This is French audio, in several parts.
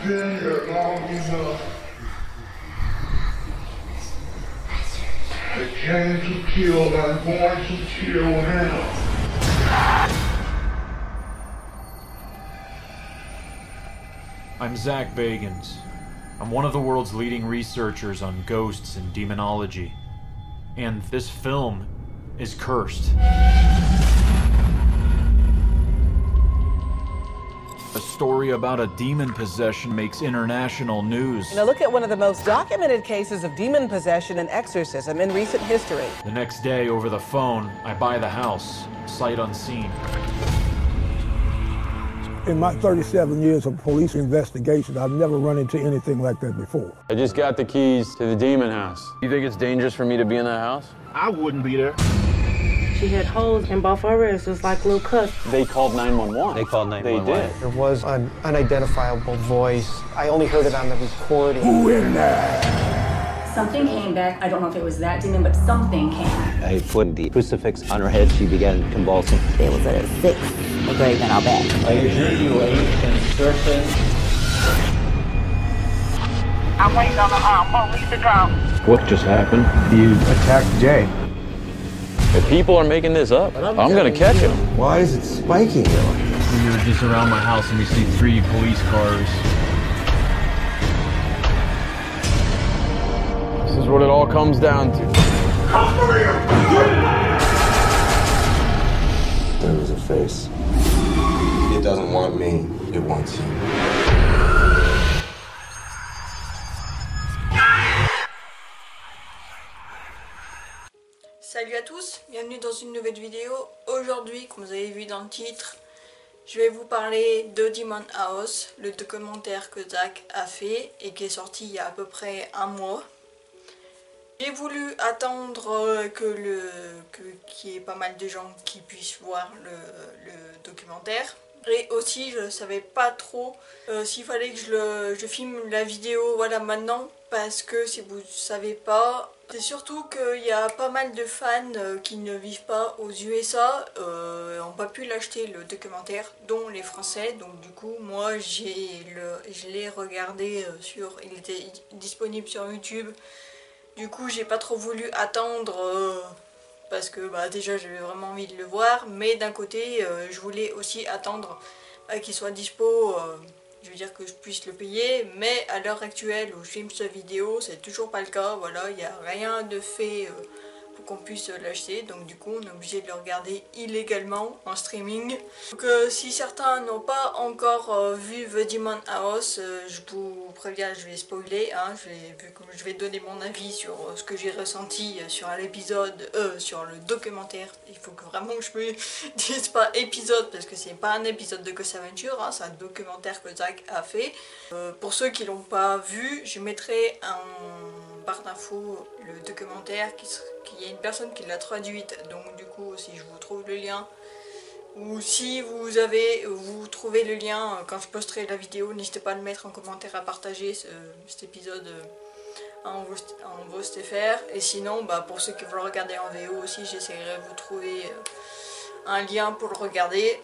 been here long enough. I came to kill, I'm going to kill now. I'm Zach Bagans. I'm one of the world's leading researchers on ghosts and demonology. And this film is cursed. A story about a demon possession makes international news. Now look at one of the most documented cases of demon possession and exorcism in recent history. The next day, over the phone, I buy the house, sight unseen. In my 37 years of police investigation, I've never run into anything like that before. I just got the keys to the demon house. You think it's dangerous for me to be in that house? I wouldn't be there. She had holes in both her wrists, just like little cuts. They called 911. They called 911. They did. There was an unidentifiable voice. I only heard it on the recording. Who in there? Something came back. I don't know if it was that demon, but something came. I put the crucifix on her head. She began convulsing. It was a 6 engraved in our back. I hear you and surfing. I'm waiting on the police to drop. What just happened? You attacked Jay. If people are making this up, I'm gonna catch them. Why is it spiking you? We were just around my house and we see 3 police cars. This is what it all comes down to. There was a face. It doesn't want me, it wants you. Salut à tous, bienvenue dans une nouvelle vidéo. Aujourd'hui, comme vous avez vu dans le titre, je vais vous parler de Demon House, le documentaire que Zach a fait et qui est sorti il y a à peu près un mois. J'ai voulu attendre qu'il y ait pas mal de gens qui puissent voir le documentaire. Et aussi, je ne savais pas trop s'il fallait que je filme la vidéo voilà, maintenant. Parce que si vous ne savez pas, c'est surtout qu'il y a pas mal de fans qui ne vivent pas aux USA, n'ont pas pu l'acheter le documentaire, dont les Français. Donc du coup, moi je l'ai regardé il était disponible sur YouTube. Du coup, j'ai pas trop voulu attendre parce que déjà j'avais vraiment envie de le voir. Mais d'un côté, je voulais aussi attendre qu'il soit dispo. Je veux dire que je puisse le payer, mais à l'heure actuelle où je filme cette vidéo, c'est toujours pas le cas. Voilà, il n'y a rien de fait pour qu'on puisse l'acheter. Donc du coup, on est obligé de le regarder illégalement en streaming. Donc si certains n'ont pas encore vu The Demon House, je vous préviens, je vais spoiler. Hein, je vais donner mon avis sur ce que j'ai ressenti sur l'épisode, sur le documentaire. Il faut que vraiment je me dise pas épisode parce que c'est pas un épisode de Ghost Adventure, hein, c'est un documentaire que Zach a fait. Pour ceux qui l'ont pas vu, je mettrai en barre d'infos le documentaire qu'il y a une personne qui l'a traduite. Donc du coup, si je vous trouve le lien ou si vous trouvez le lien quand je posterai la vidéo, n'hésitez pas à le mettre en commentaire, à partager cet épisode en VOSTFR. Et sinon, pour ceux qui veulent regarder en VO aussi, j'essaierai de vous trouver un lien pour le regarder.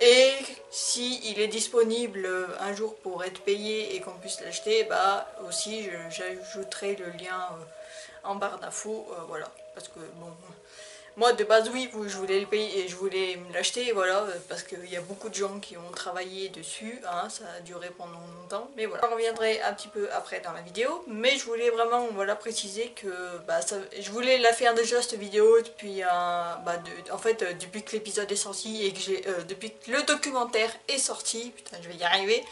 Et si il est disponible un jour pour être payé et qu'on puisse l'acheter, aussi j'ajouterai le lien en barre d'infos, voilà. Parce que bon, moi de base oui, je voulais le payer et je voulais me l'acheter, voilà, parce qu'il y a beaucoup de gens qui ont travaillé dessus, hein, ça a duré pendant longtemps, mais voilà. Je reviendrai un petit peu après dans la vidéo, mais je voulais vraiment préciser que je voulais la faire déjà cette vidéo depuis en fait depuis que l'épisode est sorti et que depuis que le documentaire est sorti, putain je vais y arriver,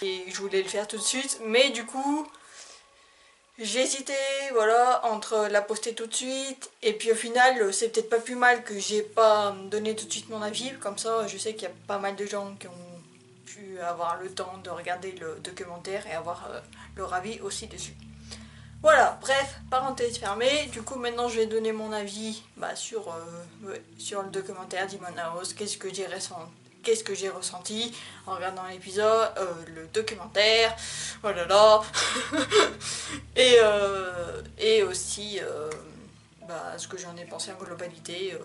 et je voulais le faire tout de suite, mais du coup j'ai hésité, voilà, entre la poster tout de suite et puis au final c'est peut-être pas plus mal que j'ai pas donné tout de suite mon avis, comme ça je sais qu'il y a pas mal de gens qui ont pu avoir le temps de regarder le documentaire et avoir leur avis aussi dessus. Voilà, bref, parenthèse fermée. Du coup maintenant je vais donner mon avis sur le documentaire Demon House, qu'est-ce que j'ai ressenti en regardant l'épisode, le documentaire, oh là là, et aussi ce que j'en ai pensé en globalité,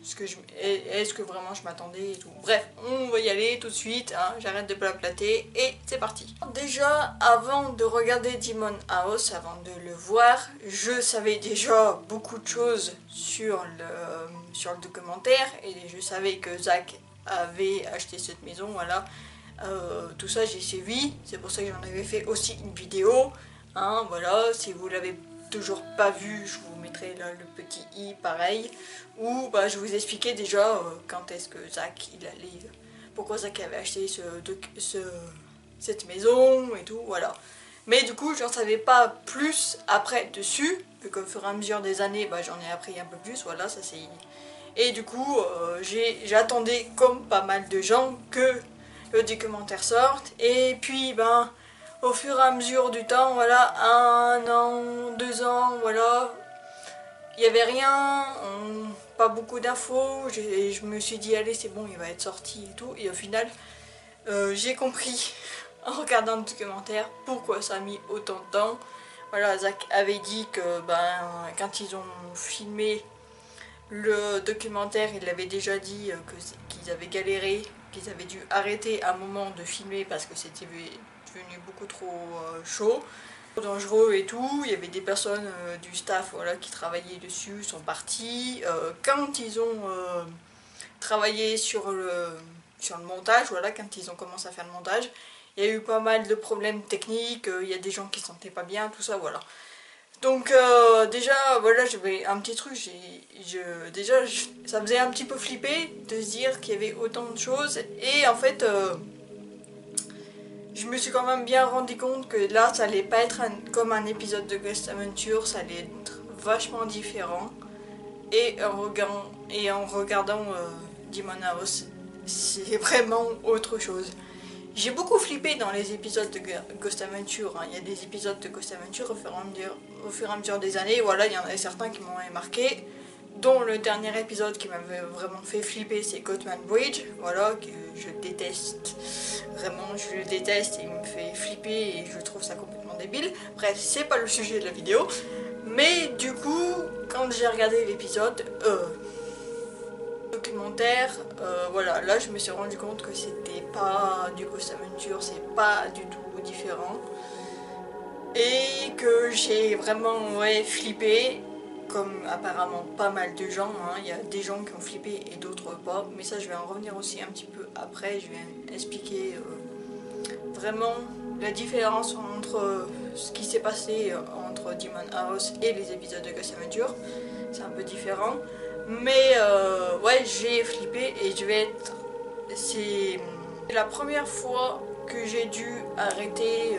est-ce que vraiment je m'attendais et tout. Bref, on va y aller tout de suite, hein, j'arrête de blablater et c'est parti. Déjà, avant de regarder Demon House, avant de le voir, je savais déjà beaucoup de choses sur le documentaire et je savais que Zach avait acheté cette maison, voilà. Tout ça j'ai suivi, c'est pour ça que j'en avais fait aussi une vidéo, hein, voilà, si vous l'avez toujours pas vu, je vous mettrai là le petit i pareil, où bah, je vous expliquais déjà quand est-ce que Zach il allait, pourquoi Zach avait acheté cette maison et tout, voilà. Mais du coup j'en savais pas plus après dessus, vu qu'au fur et à mesure des années bah, j'en ai appris un peu plus, voilà, ça c'est... Et du coup j'attendais comme pas mal de gens que le documentaire sorte, et puis ben au fur et à mesure du temps, voilà, 1 an, 2 ans, voilà, il n'y avait rien, pas beaucoup d'infos, je me suis dit allez c'est bon, il va être sorti et tout, et au final j'ai compris en regardant le documentaire pourquoi ça a mis autant de temps. Voilà, Zach avait dit que ben quand ils ont filmé le documentaire, il avait déjà dit qu'ils avaient galéré, qu'ils avaient dû arrêter un moment de filmer parce que c'était devenu beaucoup trop chaud, dangereux et tout. Il y avait des personnes du staff, voilà, qui travaillaient dessus, sont partis. Quand ils ont travaillé sur le montage, voilà, quand ils ont commencé à faire le montage, il y a eu pas mal de problèmes techniques, il y a des gens qui se sentaient pas bien, tout ça, voilà. Donc déjà, voilà, j'avais un petit truc, ça faisait un petit peu flipper de se dire qu'il y avait autant de choses, et en fait, je me suis quand même bien rendu compte que là, ça allait pas être comme un épisode de Ghost Adventure, ça allait être vachement différent, et en regardant Demon House, c'est vraiment autre chose. J'ai beaucoup flippé dans les épisodes de Ghost Adventure, hein. Il y a des épisodes de Ghost Adventure au fur et à mesure des années, voilà, il y en avait certains qui m'ont marqué, dont le dernier épisode qui m'avait vraiment fait flipper, c'est Gotham Bridge, voilà, que je déteste, vraiment je le déteste, et il me fait flipper et je trouve ça complètement débile. Bref, c'est pas le sujet de la vidéo, mais du coup, quand j'ai regardé l'épisode documentaire, voilà, là je me suis rendu compte que c'était pas du Ghost Adventure, c'est pas du tout différent, et que j'ai vraiment flippé, comme apparemment pas mal de gens, hein. Il y a des gens qui ont flippé et d'autres pas, mais ça je vais en revenir aussi un petit peu après, je vais expliquer vraiment la différence entre ce qui s'est passé entre Demon House et les épisodes de Ghost Adventure, c'est un peu différent. Mais ouais, j'ai flippé et c'est la première fois que j'ai dû arrêter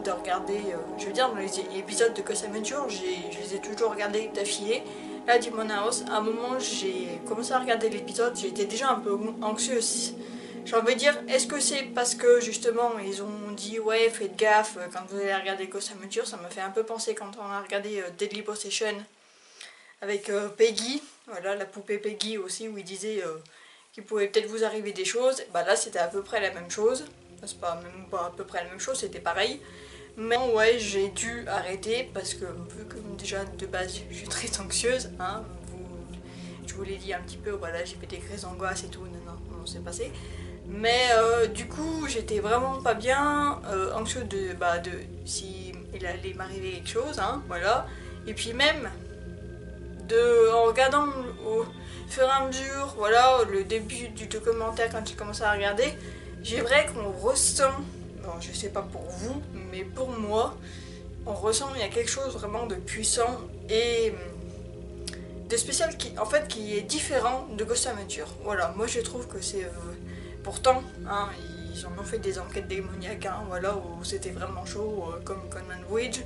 de regarder, je veux dire, dans les épisodes de Ghost Adventure, je les ai toujours regardés d'affilée. Là, Demon House, à un moment, j'ai commencé à regarder l'épisode, j'étais déjà un peu anxieuse. J'ai envie de dire, est-ce que c'est parce que justement ils ont dit ouais, faites gaffe quand vous allez regarder Ghost Adventure, ça m'a fait un peu penser quand on a regardé Deadly Possession avec Peggy, voilà, la poupée Peggy aussi, où il disait qu'il pouvait peut-être vous arriver des choses. Bah là c'était à peu près la même chose, c'est pas même pas à peu près la même chose, c'était pareil. Mais ouais, j'ai dû arrêter parce que vu que déjà de base je suis très anxieuse, hein, je vous l'ai dit un petit peu, voilà, j'ai fait des crises d'angoisse et tout, non, c'est passé. Mais du coup j'étais vraiment pas bien, anxieuse de si il allait m'arriver quelque chose, hein, voilà. Et puis même en regardant au fur et à mesure, voilà, le début du documentaire, quand j'ai commencé à regarder, j'ai vrai qu'on ressent, bon je sais pas pour vous, mais pour moi, on ressent il y a quelque chose vraiment de puissant et de spécial qui est différent de Ghost Adventure. Voilà, moi je trouve que c'est pourtant, hein, ils en ont fait des enquêtes démoniaques, hein, voilà, où c'était vraiment chaud, comme Gotham Bridge,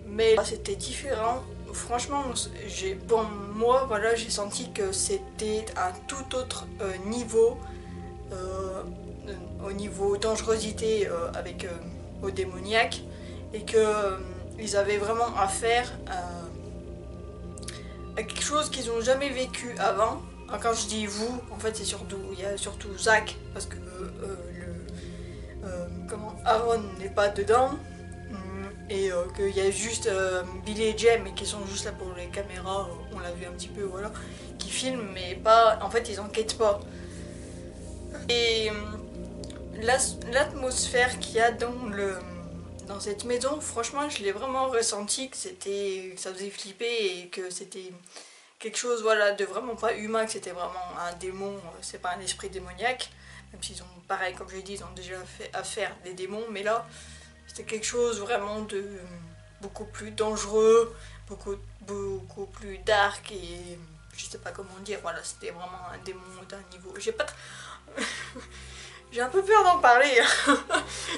mais là c'était différent. Franchement, pour moi, voilà, j'ai senti que c'était un tout autre niveau, au niveau dangerosité avec au démoniaque, et que ils avaient vraiment affaire à quelque chose qu'ils n'ont jamais vécu avant. Quand je dis vous, en fait, il y a surtout Zach, parce que Aaron n'est pas dedans. et qu'il y a juste Billy et Jem qui sont juste là pour les caméras, on l'a vu un petit peu, voilà, qui filment, mais pas, en fait ils enquêtent pas. Et l'atmosphère qu'il y a dans cette maison, franchement je l'ai vraiment ressenti, que ça faisait flipper et que c'était quelque chose, voilà, de vraiment pas humain, que c'était vraiment un démon, c'est pas un esprit démoniaque, même s'ils ont, pareil comme je l'ai dit, ils ont déjà fait affaire des démons, mais là c'était quelque chose vraiment de beaucoup plus dangereux, beaucoup plus dark, et je sais pas comment dire, voilà, c'était vraiment un démon d'un niveau, j'ai un peu peur d'en parler,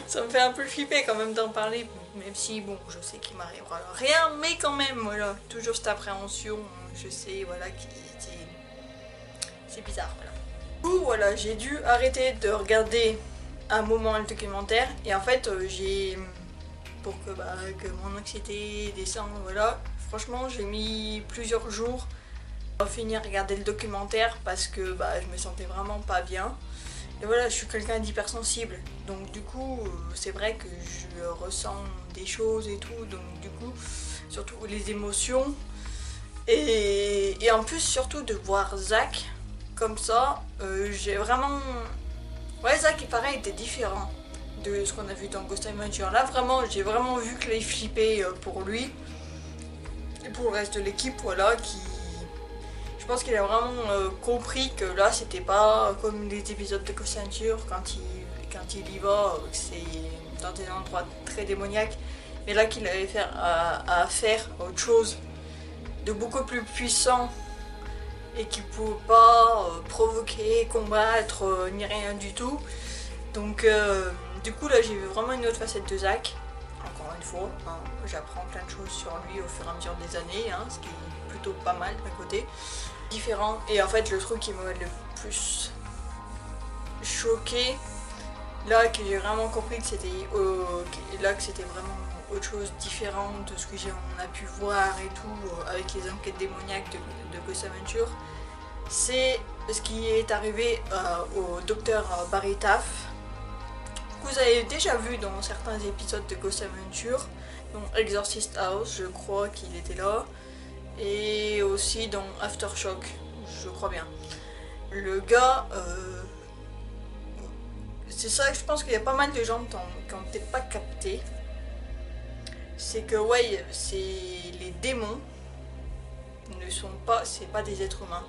ça me fait un peu flipper quand même d'en parler, même si bon, je sais qu'il m'arrivera rien, mais quand même, voilà, toujours cette appréhension, je sais, voilà, c'est bizarre, voilà. Du coup, voilà, j'ai dû arrêter de regarder un moment le documentaire, et en fait, pour que mon anxiété descende, voilà, franchement, j'ai mis plusieurs jours à finir de regarder le documentaire parce que je me sentais vraiment pas bien. Et voilà, je suis quelqu'un d'hypersensible, donc du coup, c'est vrai que je ressens des choses et tout, donc du coup, surtout les émotions. Et en plus, surtout de voir Zach comme ça, j'ai vraiment... Ouais, Zach, il paraît, était différent de ce qu'on a vu dans Ghost Adventure. Là, vraiment, j'ai vraiment vu que il flippait pour lui. Et pour le reste de l'équipe, voilà, je pense qu'il a vraiment compris que là, c'était pas comme les épisodes de Ghost Adventure, quand il y va, c'est dans des endroits très démoniaques. Mais là, qu'il avait à faire autre chose de beaucoup plus puissant et qui ne pouvait pas provoquer, combattre, ni rien du tout. Donc du coup là j'ai vu vraiment une autre facette de Zach, encore une fois, hein, j'apprends plein de choses sur lui au fur et à mesure des années, hein, ce qui est plutôt pas mal d'un côté. Différent, et en fait le truc qui m'a le plus choqué, là que j'ai vraiment compris que c'était vraiment autre chose différent de ce que on a pu voir et tout avec les enquêtes démoniaques de Ghost Adventure, c'est ce qui est arrivé au docteur Barry Taff. Vous avez déjà vu dans certains épisodes de Ghost Adventure, dont Exorcist House, je crois qu'il était là, et aussi dans Aftershock, je crois bien. Le gars, c'est ça que je pense qu'il y a pas mal de gens qui n'ont peut-être pas capté. C'est que ouais, les démons c'est pas des êtres humains.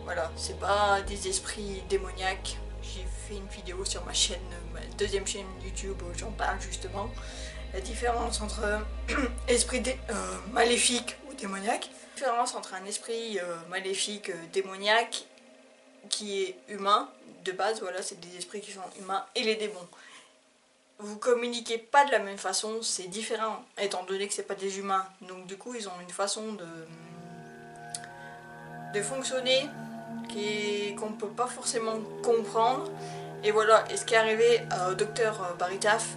Voilà, c'est pas des esprits démoniaques. J'ai fait une vidéo sur ma chaîne, ma deuxième chaîne YouTube où j'en parle justement. La différence entre esprit maléfique ou démoniaque. La différence entre un esprit maléfique, démoniaque, qui est humain, de base, voilà, c'est des esprits qui sont humains, et les démons. Vous communiquez pas de la même façon, c'est différent, étant donné que c'est pas des humains. Donc du coup, ils ont une façon de fonctionner qu'on peut pas forcément comprendre. Et voilà, et ce qui est arrivé au docteur Barry Taff,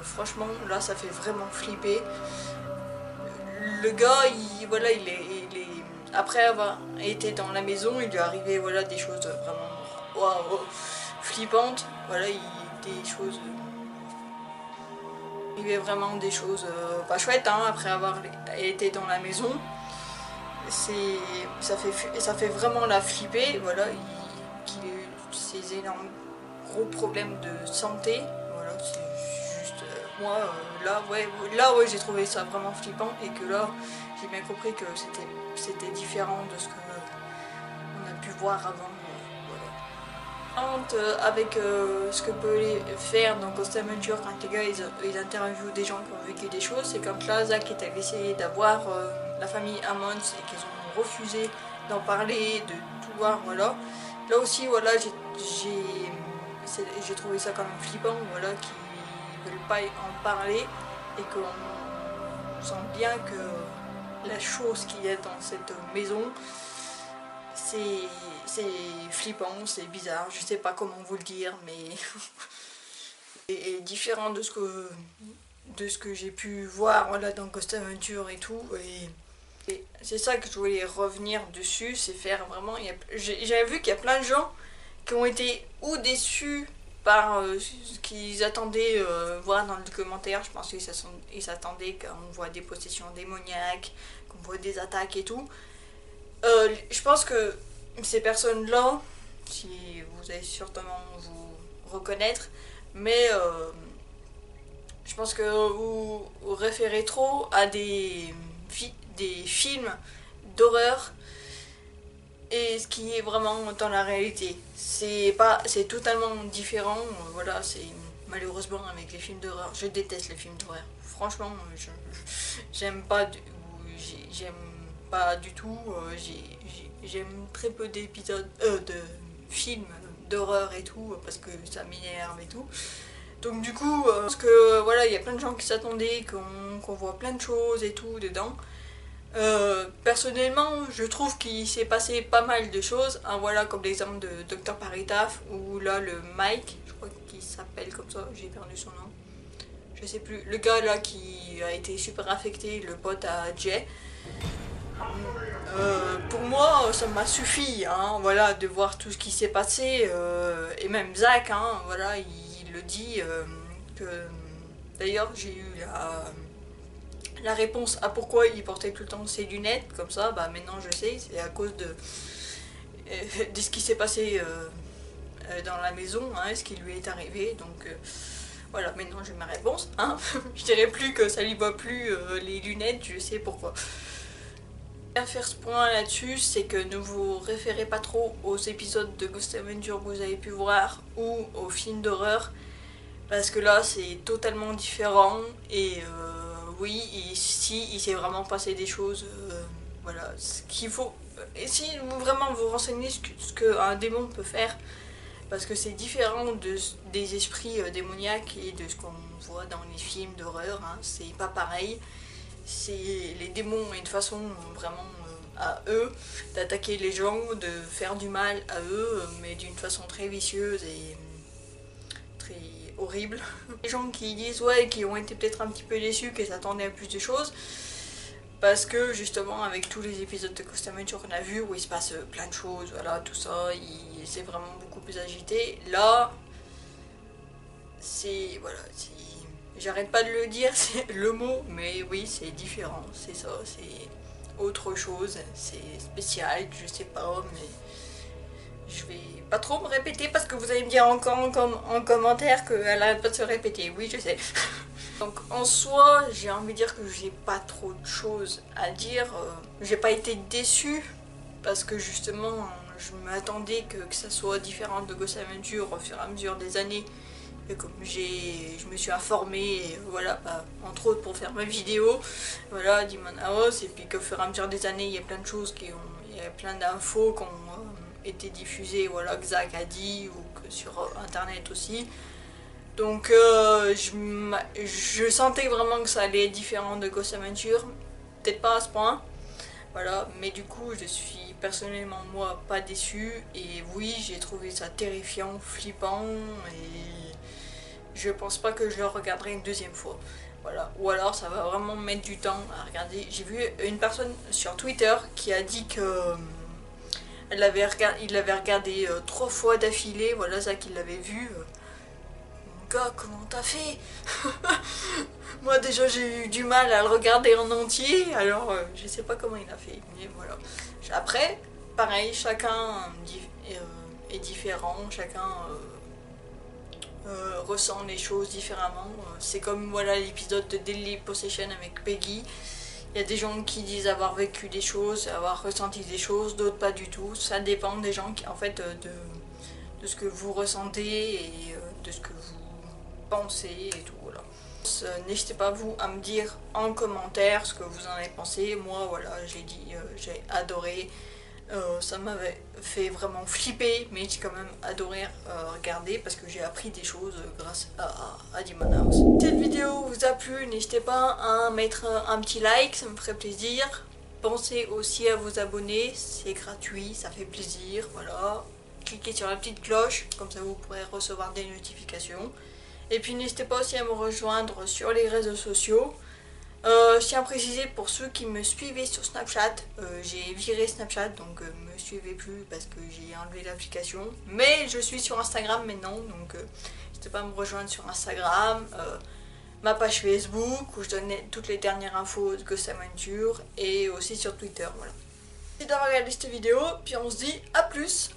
franchement, là, ça fait vraiment flipper. Le gars, après avoir été dans la maison, il lui est arrivé, voilà, des choses vraiment waouh, flippantes. Voilà, des choses... Il y avait vraiment des choses pas chouettes, hein, après avoir été dans la maison. Ça fait vraiment la flipper, voilà, qu'il ait eu ces énormes gros problèmes de santé. Voilà, c'est juste moi là ouais j'ai trouvé ça vraiment flippant, et que là j'ai bien compris que c'était différent de ce que on a pu voir avant. Avec ce que peut faire dans Ghost Adventure quand les gars ils interviewent des gens qui ont vécu des choses, c'est quand là Zach est allé essayer d'avoir la famille Ammons et qu'ils ont refusé d'en parler, de tout voir, voilà. Là aussi, voilà, j'ai trouvé ça quand même flippant, voilà, qu'ils veulent pas en parler et qu'on sent bien que la chose qu'il y a dans cette maison, c'est flippant, c'est bizarre, je sais pas comment vous le dire, mais et différent de ce que j'ai pu voir, voilà, dans Ghost Adventure et tout, et c'est ça que je voulais revenir dessus, c'est faire vraiment, j'avais vu qu'il y a plein de gens qui ont été ou déçus par ce qu'ils attendaient voir dans le documentaire. Je pense qu'ils s'attendaient qu'on voit des possessions démoniaques, qu'on voit des attaques et tout. Je pense que ces personnes-là, si vous allez certainement vous reconnaître, mais je pense que vous référez trop à des films d'horreur et ce qui est vraiment dans la réalité. C'est totalement différent. Voilà, c'est malheureusement avec les films d'horreur. Je déteste les films d'horreur. Franchement, j'aime pas du tout. J'aime très peu d'épisodes, de films d'horreur et tout, parce que ça m'énerve et tout. Donc du coup, parce que voilà, il y a plein de gens qui s'attendaient qu'on voit plein de choses et tout dedans. Personnellement, je trouve qu'il s'est passé pas mal de choses. Voilà, comme l'exemple de Dr Paritaf, où là le Mike, je crois qu'il s'appelle comme ça, j'ai perdu son nom. Je sais plus. Le gars là qui a été super affecté, le pote à Jay. Pour moi, ça m'a suffi, hein, voilà, de voir tout ce qui s'est passé, et même Zach, hein, voilà, il le dit, que d'ailleurs j'ai eu la réponse à pourquoi il portait tout le temps ses lunettes, comme ça, bah maintenant je sais, c'est à cause de ce qui s'est passé dans la maison, hein, ce qui lui est arrivé, donc voilà, maintenant j'ai ma réponse, hein. Je dirais plus que ça lui va plus les lunettes, je sais pourquoi. À faire ce point là-dessus, c'est que ne vous référez pas trop aux épisodes de Ghost Adventure que vous avez pu voir ou aux films d'horreur, parce que là c'est totalement différent et oui, ici il s'est vraiment passé des choses, voilà, ce qu'il faut, essayez vraiment vous renseigner ce qu'un démon peut faire, parce que c'est différent des esprits démoniaques et de ce qu'on voit dans les films d'horreur, hein, c'est pas pareil. Les démons ont une façon vraiment à eux d'attaquer les gens, de faire du mal à eux, mais d'une façon très vicieuse et très horrible. Les gens qui disent ouais, qui ont été peut-être un petit peu déçus, qui s'attendaient à plus de choses, parce que justement avec tous les épisodes de Ghost Adventure qu'on a vu où il se passe plein de choses, voilà, tout ça, c'est vraiment beaucoup plus agité. Là, c'est voilà, j'arrête pas de le dire, c'est le mot, mais oui, c'est différent, c'est ça, c'est autre chose, c'est spécial, je sais pas, mais je vais pas trop me répéter parce que vous allez me dire encore en commentaire qu'elle arrête pas de se répéter, oui, je sais. Donc en soi, j'ai envie de dire que j'ai pas trop de choses à dire, j'ai pas été déçue parce que justement, je m'attendais que ça soit différent de Ghost Adventure au fur et à mesure des années. Et comme je me suis informée, voilà, bah, entre autres pour faire ma vidéo, voilà, Demon House, et puis qu'au fur et à mesure des années, il y a plein de choses il y a plein d'infos qui ont été diffusées, voilà, que Zach a dit, ou que sur internet aussi. Donc je sentais vraiment que ça allait être différent de Ghost Adventure, peut-être pas à ce point, voilà, mais du coup je suis personnellement moi pas déçue, et oui, j'ai trouvé ça terrifiant, flippant, et je pense pas que je le regarderai une deuxième fois. Voilà. Ou alors ça va vraiment mettre du temps à regarder. J'ai vu une personne sur Twitter qui a dit que il l'avait regardé 3 fois d'affilée. Voilà, ça qu'il l'avait vu. Mon gars, comment t'as fait? Moi déjà j'ai eu du mal à le regarder en entier. Alors je sais pas comment il a fait. Mais voilà. Après, pareil, chacun est différent. Chacun ressent les choses différemment. C'est comme voilà l'épisode de Deadly Possession avec Peggy. Il y a des gens qui disent avoir vécu des choses, avoir ressenti des choses, d'autres pas du tout. Ça dépend des gens qui, en fait, de ce que vous ressentez et de ce que vous pensez et tout. Voilà. N'hésitez pas vous à me dire en commentaire ce que vous en avez pensé. Moi voilà, j'ai dit j'ai adoré. Ça m'avait fait vraiment flipper, mais j'ai quand même adoré regarder parce que j'ai appris des choses grâce à Demon House. Si cette vidéo vous a plu, n'hésitez pas à mettre un petit like, ça me ferait plaisir. Pensez aussi à vous abonner, c'est gratuit, ça fait plaisir, voilà. Cliquez sur la petite cloche, comme ça vous pourrez recevoir des notifications. Et puis n'hésitez pas aussi à me rejoindre sur les réseaux sociaux. Je tiens à préciser pour ceux qui me suivaient sur Snapchat, j'ai viré Snapchat, donc me suivez plus parce que j'ai enlevé l'application. Mais je suis sur Instagram maintenant, donc n'hésitez pas à me rejoindre sur Instagram, ma page Facebook où je donne toutes les dernières infos de Ghost Adventure et aussi sur Twitter. Voilà. Merci d'avoir regardé cette vidéo, puis on se dit à plus.